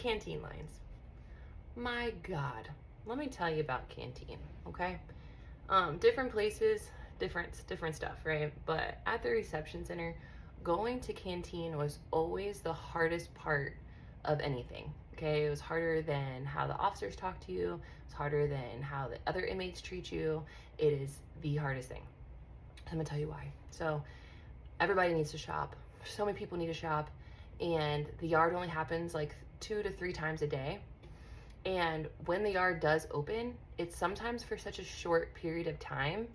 canteen lines. My God, let me tell you about canteen, okay? Different places, different stuff, right? But at the reception center, going to canteen was always the hardest part of anything. Okay, it was harder than how the officers talk to you. It's harder than how the other inmates treat you. It is the hardest thing. I'm gonna tell you why. So everybody needs to shop. So many people need to shop, and the yard only happens like 2 to 3 times a day. And when the yard does open, it's sometimes for such a short period of time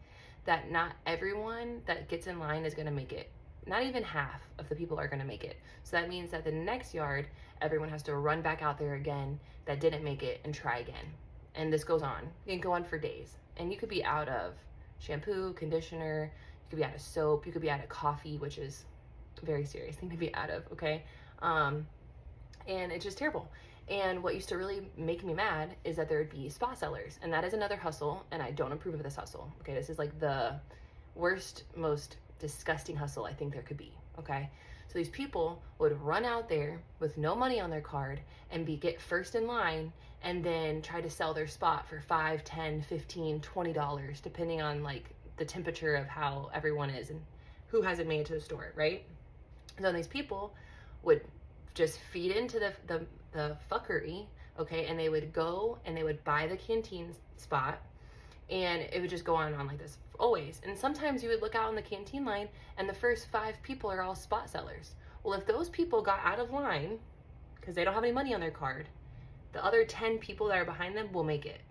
that not everyone that gets in line is gonna make it. Not even half of the people are gonna make it. So that means that the next yard, everyone has to run back out there again that didn't make it and try again. And this goes on. It can go on for days. And you could be out of shampoo, conditioner, you could be out of soap, you could be out of coffee, which is a very serious thing to be out of, okay? And it's just terrible. And what used to really make me mad is that there would be spot sellers, and that is another hustle, and I don't approve of this hustle. Okay, this is like the worst, most disgusting hustle I think there could be. Okay, so these people would run out there with no money on their card and get first in line, and then try to sell their spot for $5, $10, $15, $20, depending on like the temperature of how everyone is and who hasn't made it to the store, right? So these people would just feed into the fuckery, okay, and they would go and they would buy the canteen spot, and it would just go on and on like this always. And sometimes you would look out in the canteen line and the first 5 people are all spot sellers. Well, if those people got out of line because they don't have any money on their card, the other 10 people that are behind them will make it.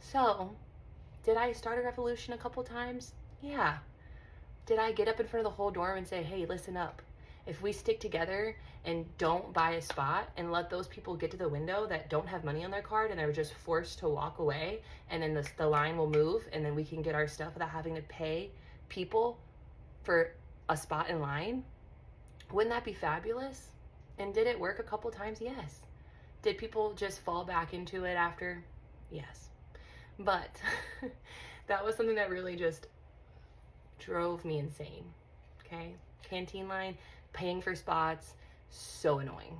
So did I start a revolution a couple times? Yeah. Did I get up in front of the whole dorm and say, hey, listen up, if we stick together and don't buy a spot and let those people get to the window that don't have money on their card and they're just forced to walk away, and then the line will move and then we can get our stuff without having to pay people for a spot in line, wouldn't that be fabulous? And did it work a couple times? Yes. Did people just fall back into it after? Yes. But that was something that really just drove me insane. Okay, canteen line, paying for spots, so annoying.